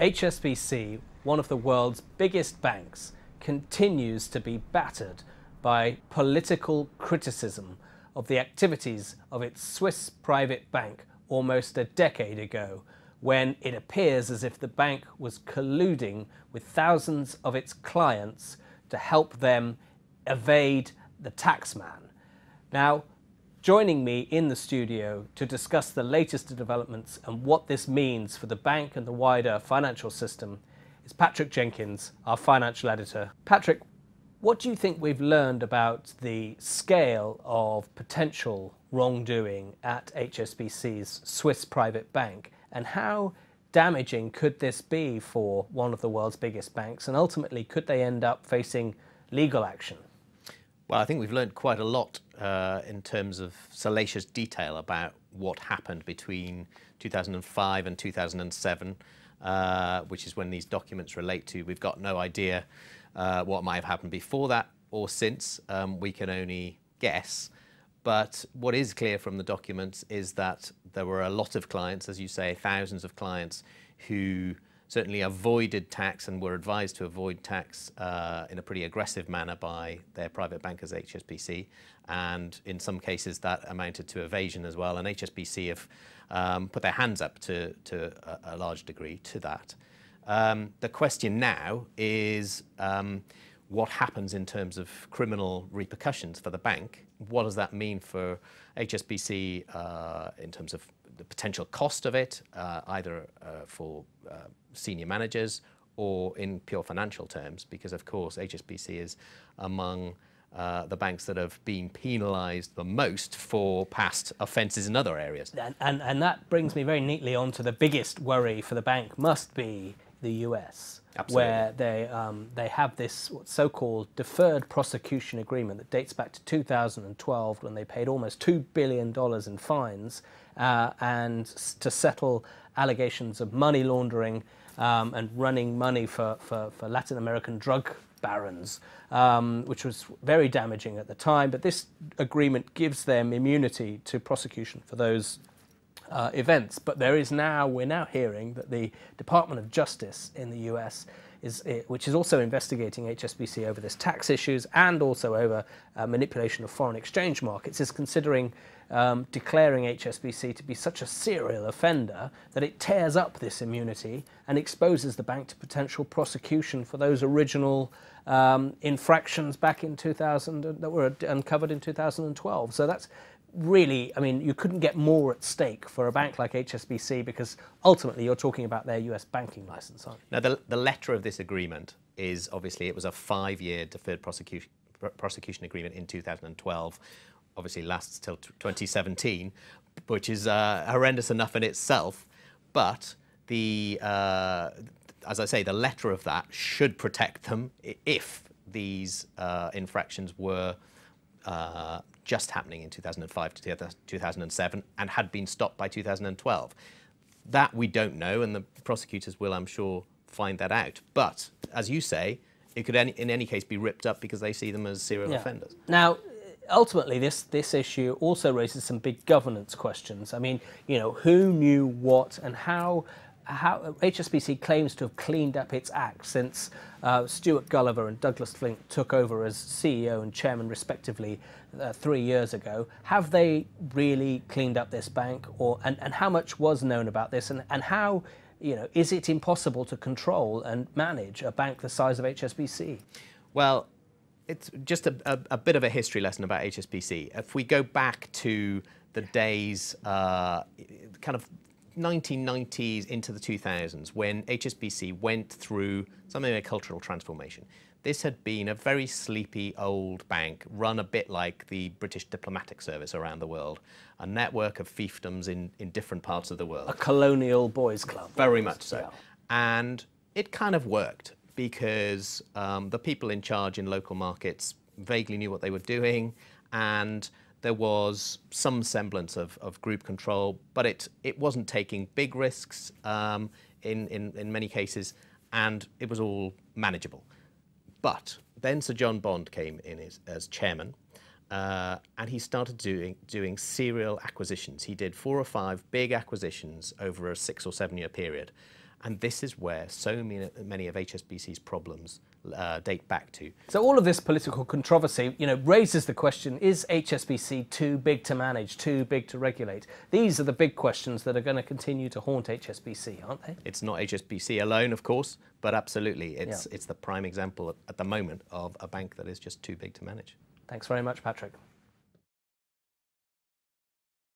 HSBC, one of the world's biggest banks, continues to be battered by political criticism of the activities of its Swiss private bank almost a decade ago, when it appears as if the bank was colluding with thousands of its clients to help them evade the taxman. Now, joining me in the studio to discuss the latest developments and what this means for the bank and the wider financial system is Patrick Jenkins, our financial editor. Patrick, what do you think we've learned about the scale of potential wrongdoing at HSBC's Swiss private bank, and how damaging could this be for one of the world's biggest banks, and ultimately could they end up facing legal action? Well, I think we've learned quite a lot in terms of salacious detail about what happened between 2005 and 2007, which is when these documents relate to. We've got no idea what might have happened before that or since. We can only guess. But what is clear from the documents is that there were a lot of clients, as you say, thousands of clients, who certainly avoided tax and were advised to avoid tax in a pretty aggressive manner by their private bankers, HSBC, and in some cases that amounted to evasion as well, and HSBC have put their hands up to a large degree to that. The question now is what happens in terms of criminal repercussions for the bank? What does that mean for HSBC in terms of the potential cost of it, either for senior managers or in pure financial terms, because of course HSBC is among the banks that have been penalised the most for past offences in other areas. And that brings me very neatly on to the biggest worry for the bank must be the US. Absolutely. Where they have this so-called deferred prosecution agreement that dates back to 2012, when they paid almost $2 billion in fines and to settle allegations of money laundering and running money for Latin American drug barons, which was very damaging at the time. But this agreement gives them immunity to prosecution for those events. But we're now hearing that the Department of Justice in the US, which is also investigating HSBC over this tax issues and also over manipulation of foreign exchange markets, is considering declaring HSBC to be such a serial offender that it tears up this immunity and exposes the bank to potential prosecution for those original infractions back in 2000 that were uncovered in 2012. So that's really, I mean, you couldn't get more at stake for a bank like HSBC, because ultimately you're talking about their US banking license, aren't you? Now, the letter of this agreement is obviously it was a 5-year deferred prosecution agreement in 2012. Obviously lasts till 2017, which is horrendous enough in itself. But as I say, the letter of that should protect them if these infractions were just happening in 2005 to 2007 and had been stopped by 2012. That we don't know, and the prosecutors will, I'm sure, find that out. But as you say, it could in any case be ripped up because they see them as serial offenders. Now, ultimately, this issue also raises some big governance questions. I mean, you know, who knew what and how HSBC claims to have cleaned up its act since Stuart Gulliver and Douglas Flint took over as CEO and chairman respectively 3 years ago. Have they really cleaned up this bank, and how much was known about this, and how, you know, is it impossible to control and manage a bank the size of HSBC? Well, it's just a bit of a history lesson about HSBC. If we go back to the days, kind of 1990s into the 2000s, when HSBC went through something like a cultural transformation. This had been a very sleepy old bank, run a bit like the British diplomatic service around the world, a network of fiefdoms in different parts of the world. A colonial boys' club. Very much so. Yeah. And it kind of worked because the people in charge in local markets vaguely knew what they were doing, and there was some semblance of group control, but it wasn't taking big risks in many cases, and it was all manageable. But then Sir John Bond came in as chairman, and he started doing serial acquisitions. He did 4 or 5 big acquisitions over a 6 or 7 year period. And this is where so many of HSBC's problems date back to. So all of this political controversy, raises the question, is HSBC too big to manage, too big to regulate? These are the big questions that are going to continue to haunt HSBC, aren't they? It's not HSBC alone, of course, but absolutely. It's the prime example at the moment of a bank that is just too big to manage. Thanks very much, Patrick.